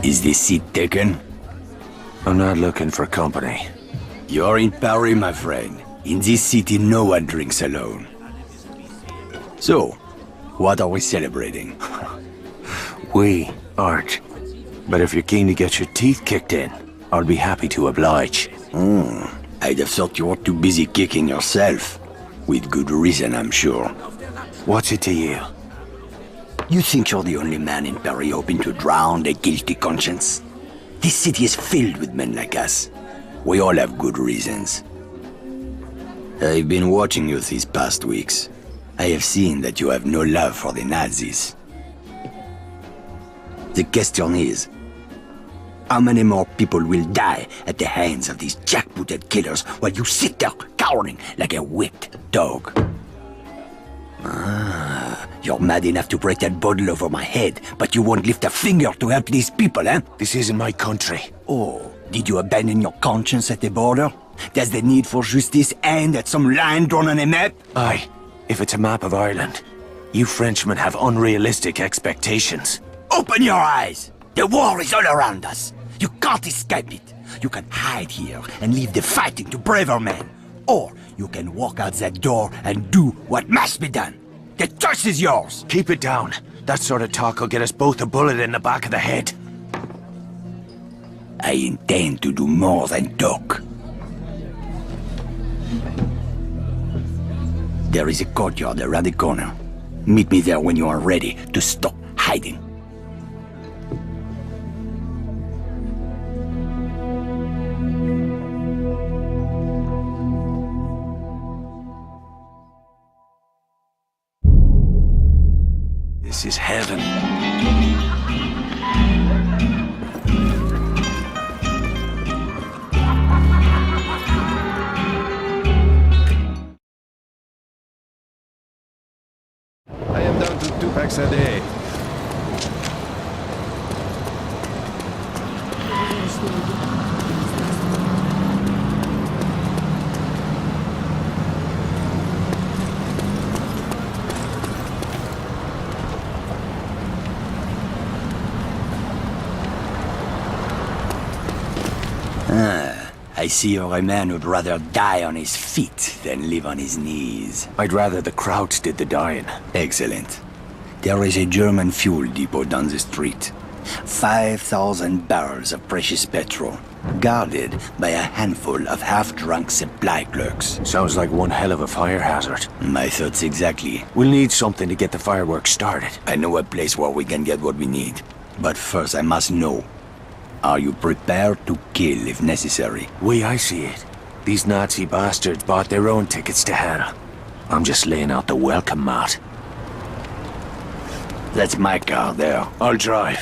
Is this seat taken? I'm not looking for company. You're in Paris, my friend. In this city, no one drinks alone. So, what are we celebrating? We aren't. But if you're keen to get your teeth kicked in, I'll be happy to oblige. I'd have thought you were too busy kicking yourself. With good reason, I'm sure. What's it to you? You think you're the only man in Paris hoping to drown a guilty conscience? This city is filled with men like us. We all have good reasons. I've been watching you these past weeks. I have seen that you have no love for the Nazis. The question is, how many more people will die at the hands of these jackbooted killers while you sit there cowering like a whipped dog? You're mad enough to break that bottle over my head, but you won't lift a finger to help these people, eh? This isn't my country. Oh, did you abandon your conscience at the border? Does the need for justice end at some line drawn on a map? Aye, if it's a map of Ireland. You Frenchmen have unrealistic expectations. Open your eyes! The war is all around us. You can't escape it. You can hide here and leave the fighting to braver men. Or you can walk out that door and do what must be done. The choice is yours. Keep it down. That sort of talk will get us both a bullet in the back of the head. I intend to do more than talk. There is a courtyard around the corner. Meet me there when you are ready to stop hiding. This is heaven. I am down to 2 packs a day. I see you're a man who'd rather die on his feet than live on his knees. I'd rather the Krauts did the dying. Excellent. There is a German fuel depot down the street. 5,000 barrels of precious petrol, guarded by a handful of half-drunk supply clerks. Sounds like one hell of a fire hazard. My thoughts exactly. We'll need something to get the fireworks started. I know a place where we can get what we need. But first I must know. Are you prepared to kill if necessary? Way I see it, these Nazi bastards bought their own tickets to hell. I'm just laying out the welcome mat. That's my car there. I'll drive.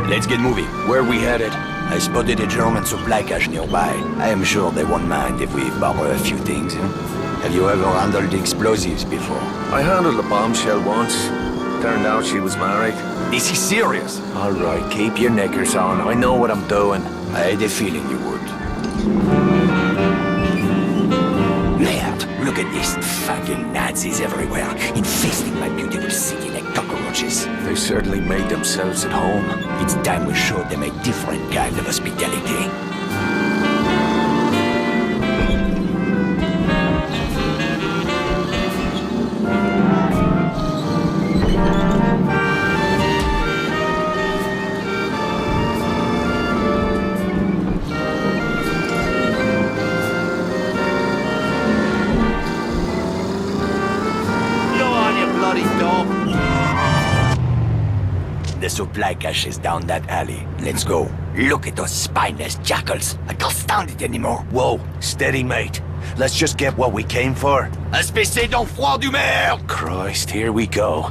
Let's get moving. Where are we headed? I spotted a German supply cache nearby. I am sure they won't mind if we borrow a few things. Have you ever handled explosives before? I handled a bombshell once. Turned out she was married. Is he serious? All right, keep your knickers on. I know what I'm doing. I had a feeling you would. Merde, look at these fucking Nazis everywhere, infesting my beautiful city like cockroaches. They certainly made themselves at home. It's time we showed them a different kind of hospitality. The supply cache is down that alley. Let's go. Look at those spineless jackals. I can't stand it anymore. Whoa, steady, mate. Let's just get what we came for. Espèce d'enfant du maire! Christ, here we go.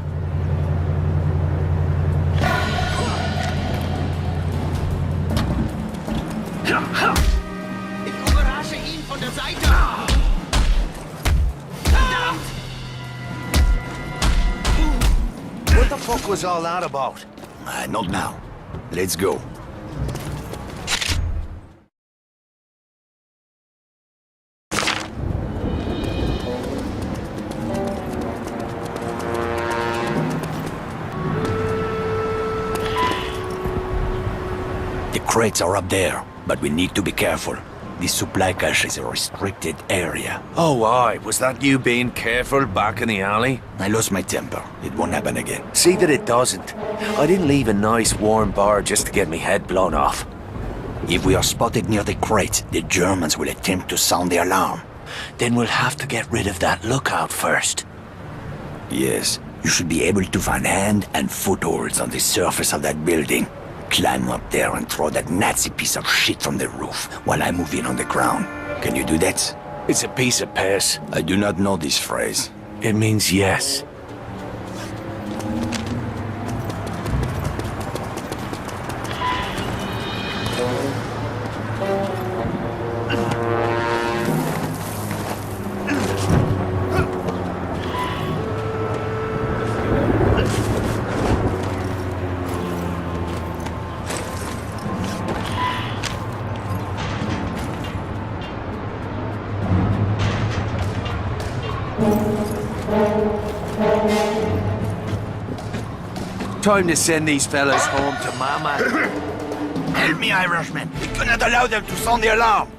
Ich überrasche ihn von der Seite. Verdammt! What the fuck was all that about? Not now. Let's go. crates are up there, but we need to be careful. This supply cache is a restricted area. Oh, aye. Was that you being careful back in the alley? I lost my temper. It won't happen again. See that it doesn't. I didn't leave a nice warm bar just to get me head blown off. If we are spotted near the crates, the Germans will attempt to sound the alarm. Then we'll have to get rid of that lookout first. Yes, you should be able to find hand and footholds on the surface of that building. Climb up there and throw that Nazi piece of shit from the roof while I move in on the ground. Can you do that? It's a piece of piss. I do not know this phrase. It means yes. Time to send these fellas home to Mama. Help me, Irishman. We cannot allow them to sound the alarm.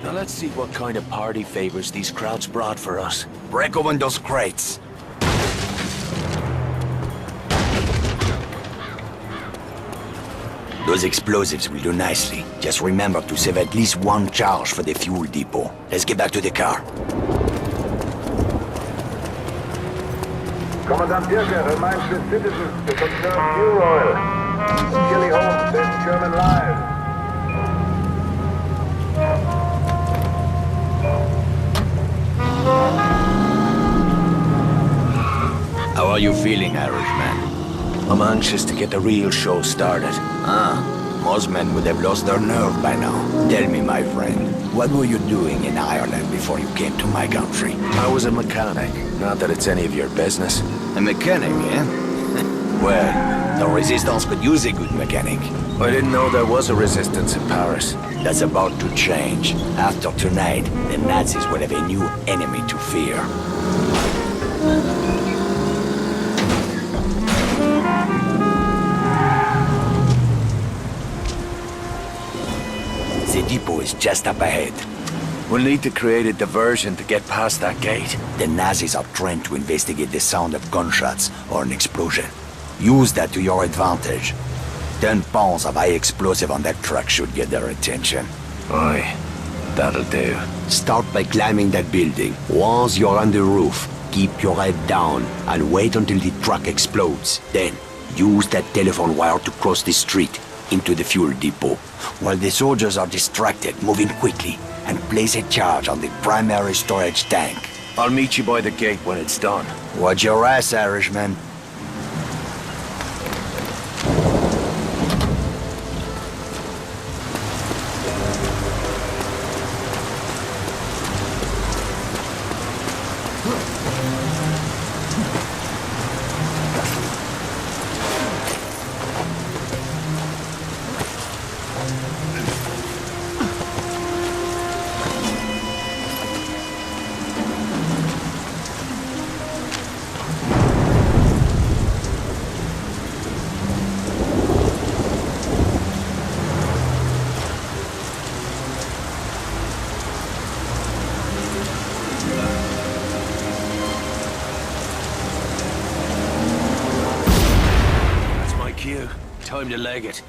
Now let's see what kind of party favors these crowds brought for us. Break open those crates. Those explosives will do nicely. Just remember to save at least one charge for the fuel depot. Let's get back to the car. Commandant Dirker reminds the citizens to conserve fuel oil. Chili home saves German lives. How are you feeling, Irishman? I'm anxious to get the real show started. Most men would have lost their nerve by now. Tell me, my friend, what were you doing in Ireland before you came to my country? I was a mechanic. Not that it's any of your business. A mechanic, eh? Well, the Resistance could use a good mechanic. I didn't know there was a resistance in Paris. That's about to change. After tonight, the Nazis will have a new enemy to fear. The depot is just up ahead. We'll need to create a diversion to get past that gate. The Nazis are trained to investigate the sound of gunshots or an explosion. Use that to your advantage. 10 pounds of high explosive on that truck should get their attention. Aye, that'll do. Start by climbing that building. Once you're on the roof, keep your head down and wait until the truck explodes. Then, use that telephone wire to cross the street into the fuel depot. While the soldiers are distracted, move in quickly and place a charge on the primary storage tank. I'll meet you by the gate when it's done. Watch your ass, Irishman. Time to leg it.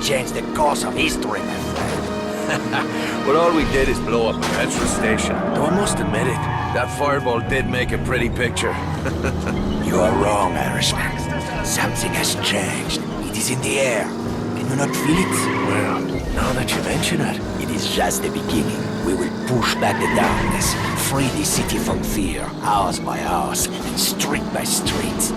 change the course of history, my friend. Well, all we did is blow up a petrol station. Though I must admit it, that fireball did make a pretty picture. You are wrong, Irishman. Something has changed. It is in the air. Can you not feel it? Well, now that you mention it. It is just the beginning. We will push back the darkness, free the city from fear, house by house, and street by street.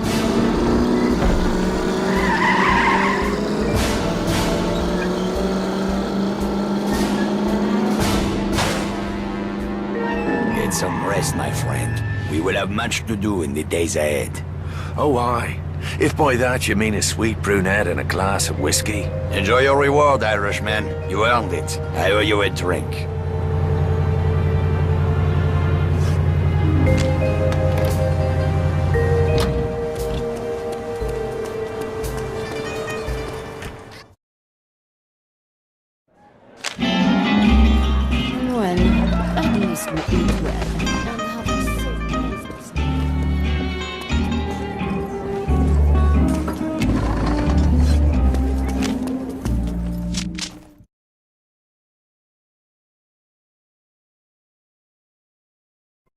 Get some rest, my friend. We will have much to do in the days ahead. Oh, aye. If by that you mean a sweet brunette and a glass of whiskey. Enjoy your reward, Irishman. You earned it. I owe you a drink. Well, at least we eat well and have a safe business.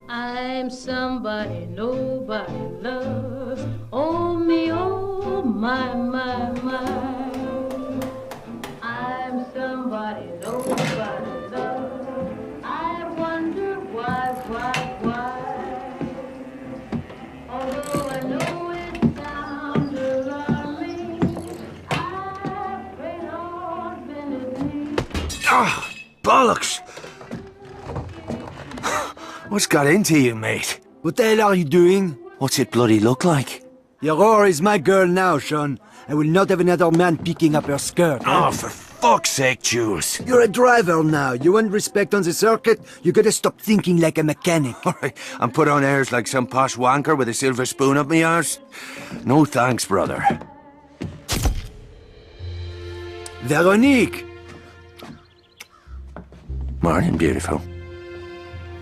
I'm somebody nobody loves. Oh me, oh my, my, my. I'm somebody nobody loves. I wonder why. Although I know it sounds alarming, I pray Lord benefit. Ah, bollocks! What's got into you, mate? What the hell are you doing? What's it bloody look like? Your whore is my girl now, Sean. I will not have another man picking up her skirt. Oh, for fuck's sake, Jules. You're a driver now. You want respect on the circuit? You gotta stop thinking like a mechanic. All right, and put on airs like some posh wanker with a silver spoon up me arse? No thanks, brother. Veronique! Morning, beautiful.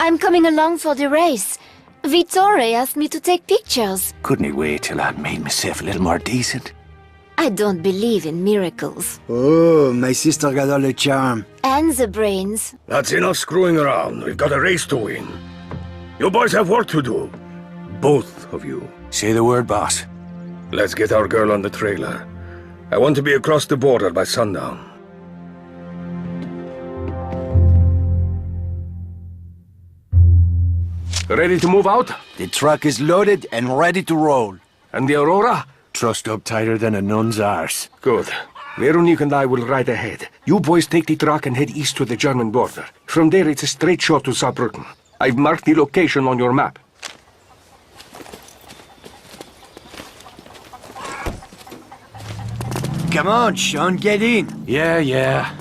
I'm coming along for the race. Vittore asked me to take pictures. Couldn't he wait till I'd made myself a little more decent? I don't believe in miracles. Oh, my sister got all the charm. And the brains. That's enough screwing around. We've got a race to win. You boys have work to do. Both of you. Say the word, boss. Let's get our girl on the trailer. I want to be across the border by sundown. Ready to move out? The truck is loaded and ready to roll. And the Aurora? Trussed up tighter than a nun's arse. Good. Veronique and I will ride ahead. You boys take the truck and head east to the German border. From there, it's a straight shot to Saarbrücken. I've marked the location on your map. Come on, Sean, get in. Yeah.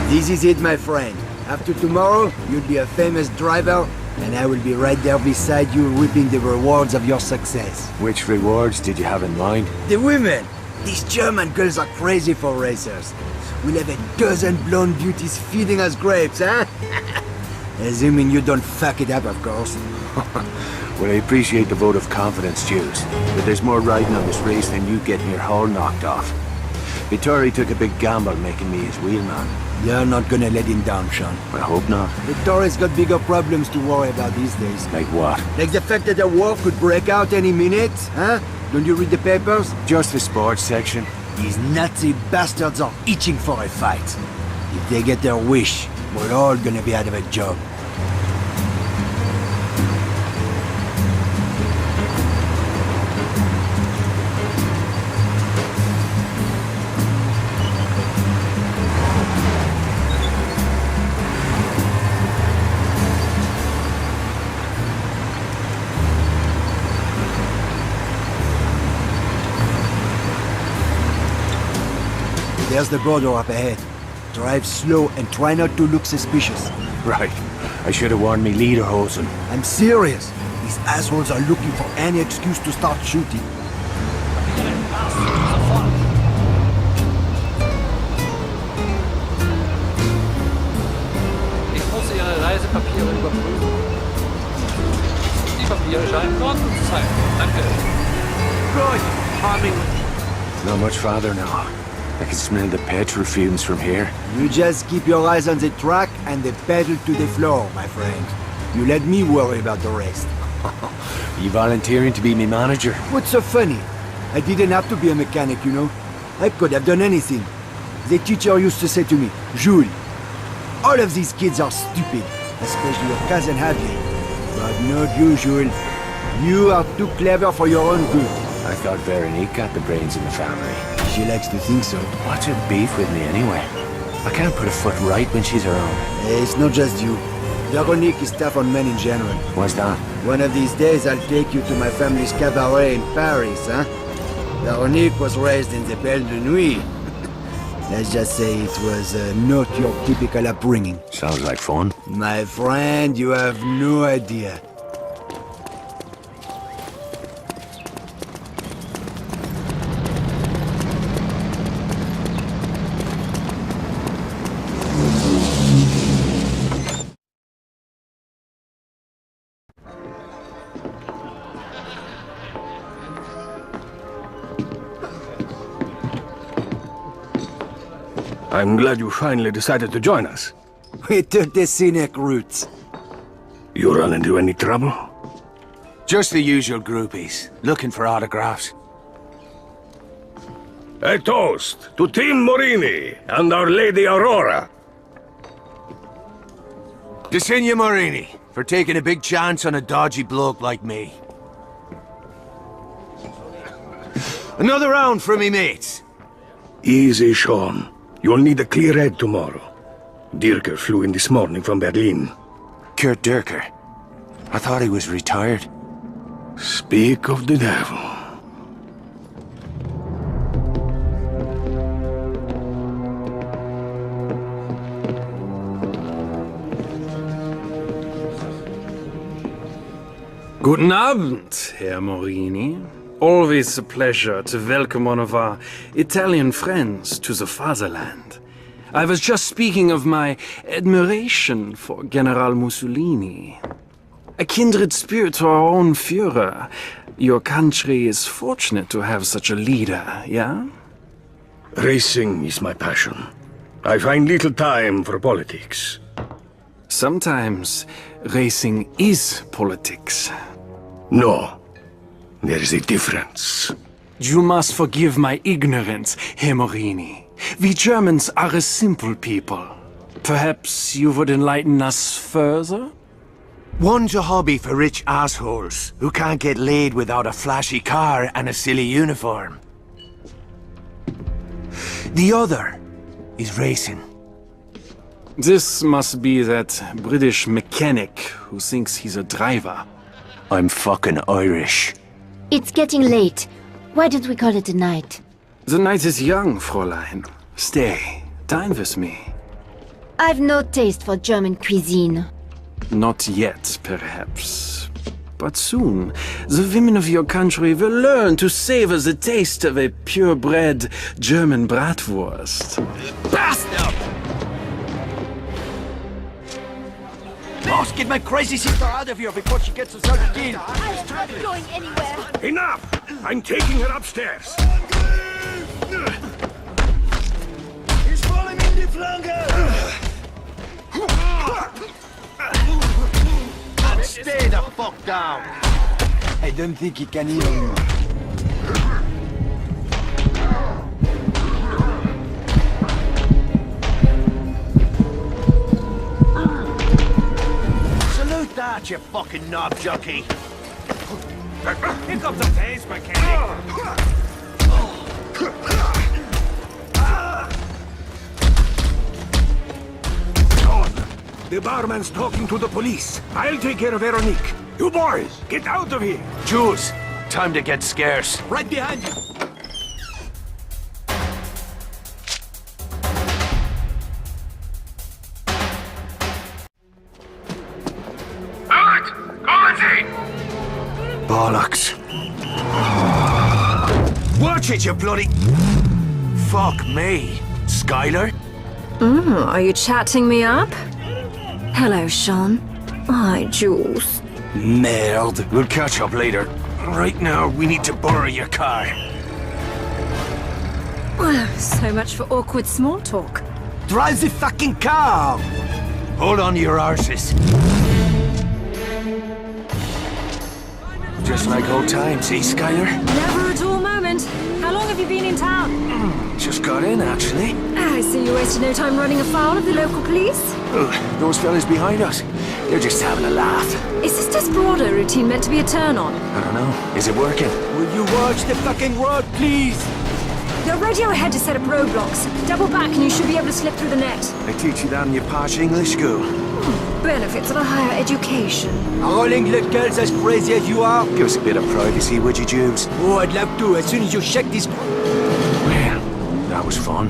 This is it, my friend. After tomorrow, you'll be a famous driver, and I will be right there beside you reaping the rewards of your success. Which rewards did you have in mind? The women! These German girls are crazy for racers. We'll have a dozen blonde beauties feeding us grapes, huh? Assuming you don't fuck it up, of course. Well, I appreciate the vote of confidence, Jules. But there's more riding on this race than you getting your hull knocked off. Vittori took a big gamble making me his wheelman. You're not gonna let him down, Sean. I hope not. Vittori's got bigger problems to worry about these days. Like what? Like the fact that a war could break out any minute, huh? Don't you read the papers? Just the sports section. These Nazi bastards are itching for a fight. If they get their wish, we're all gonna be out of a job. There's the border up ahead. Drive slow and try not to look suspicious. Right. I should have worn me lederhosen. I'm serious. These assholes are looking for any excuse to start shooting. Ich muss Ihre Reisepapiere überprüfen. Die Papiere scheinen in Ordnung zu sein. Danke. Right, Harding. Not much farther now. I can smell the petrol fumes from here. You just keep your eyes on the track and the pedal to the floor, my friend. You let me worry about the rest. You volunteering to be me manager? What's so funny? I didn't have to be a mechanic, you know. I could have done anything. The teacher used to say to me, Jules, all of these kids are stupid, especially your cousin Javier. But not you, Jules. You are too clever for your own good. I thought Veronique got the brains in the family. She likes to think so. What's her beef with me anyway? I can't put a foot right when she's around. It's not just you. Veronique is tough on men in general. What's that? One of these days I'll take you to my family's cabaret in Paris, huh? Veronique was raised in the Belle de Nuit. Let's just say it was not your typical upbringing. Sounds like fun. My friend, you have no idea. I'm glad you finally decided to join us. We took the scenic route. You run into any trouble? Just the usual groupies, looking for autographs. A toast to Team Morini and Our Lady Aurora. To Signor Morini, for taking a big chance on a dodgy bloke like me. Another round for me mates. Easy, Sean. You'll need a clear head tomorrow. Dirker flew in this morning from Berlin. Kurt Dirker. I thought he was retired. Speak of the devil. Guten Abend, Herr Morini. Always a pleasure to welcome one of our Italian friends to the fatherland. I was just speaking of my admiration for General Mussolini. A kindred spirit to our own Führer. Your country is fortunate to have such a leader, yeah? Racing is my passion. I find little time for politics. Sometimes racing is politics. No. There is a difference. You must forgive my ignorance, Herr Morini. We Germans are a simple people. Perhaps you would enlighten us further? One's a hobby for rich assholes who can't get laid without a flashy car and a silly uniform. The other is racing. This must be that British mechanic who thinks he's a driver. I'm fucking Irish. It's getting late. Why don't we call it a night? The night is young, Fräulein. Stay. Dine with me. I've no taste for German cuisine. Not yet, perhaps. But soon, the women of your country will learn to savor the taste of a purebred German bratwurst. Bastard! Boss, get my crazy sister out of here before she gets herself killed. I'm not going anywhere. Enough! I'm taking her upstairs. He's falling in the flanker! Stay the fuck down! I don't think he can hear you. Salute that, you fucking knob jockey! Here comes a taste mechanic. John, the barman's talking to the police. I'll take care of Veronique. You boys, get out of here. Jules, time to get scarce. Right behind you! Bollocks. Watch it, you bloody... Fuck me. Skylar? Are you chatting me up? Hello, Sean. Hi, Jules. Merde. We'll catch up later. Right now, we need to borrow your car. So much for awkward small talk. Drive the fucking car! Hold on to your arses. Just like old times, eh, Skylar? Never a dull moment. How long have you been in town? Just got in, actually. I see you wasted no time running afoul of the local police. Those fellas behind us, they're just having a laugh. Is this Desperado routine meant to be a turn-on? I don't know. Is it working? Will you watch the fucking road, please? Your radio ahead to set up roadblocks. Double back and you should be able to slip through the net. They teach you that in your posh English school. Benefits of a higher education. Rolling little girls as crazy as you are? Give us a bit of privacy, would you, Jeeves? Oh, I'd love to, as soon as you check this... Well, that was fun.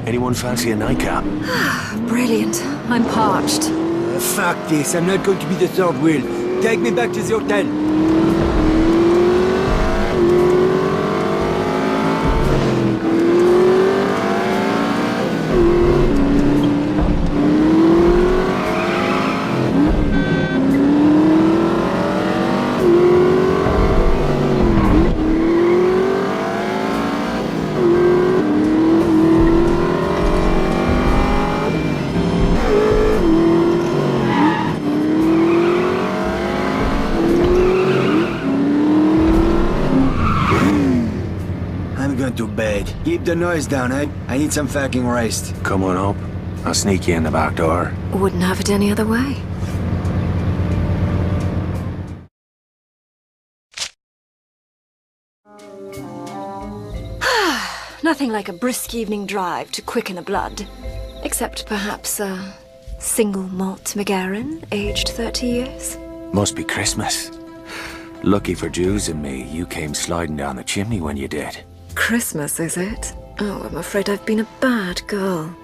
Anyone fancy a nightcap? Brilliant. I'm parched. Fuck this, I'm not going to be the third wheel. Take me back to the hotel. To bed. Keep the noise down, eh? I need some fucking rest. Come on up. I'll sneak you in the back door. Wouldn't have it any other way. Nothing like a brisk evening drive to quicken the blood. Except perhaps a single malt McGarren, aged 30 years. Must be Christmas. Lucky for Jews and me, you came sliding down the chimney when you did. Christmas, is it? Oh, I'm afraid I've been a bad girl.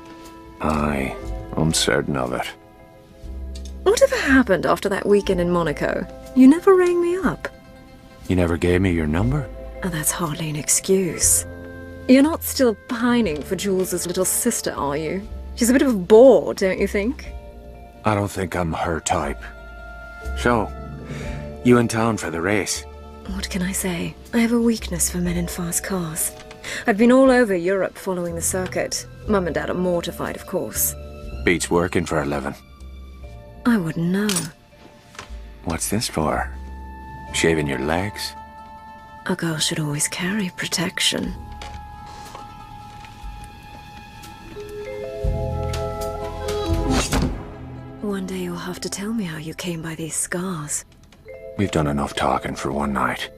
Aye, I'm certain of it. Whatever happened after that weekend in Monaco? You never rang me up. You never gave me your number? Oh, that's hardly an excuse. You're not still pining for Jules's little sister, are you? She's a bit of a bore, don't you think? I don't think I'm her type. So, you in town for the race? What can I say? I have a weakness for men in fast cars. I've been all over Europe following the circuit. Mum and Dad are mortified, of course. Beats working for a living. I wouldn't know. What's this for? Shaving your legs? A girl should always carry protection. One day you'll have to tell me how you came by these scars. We've done enough talking for one night.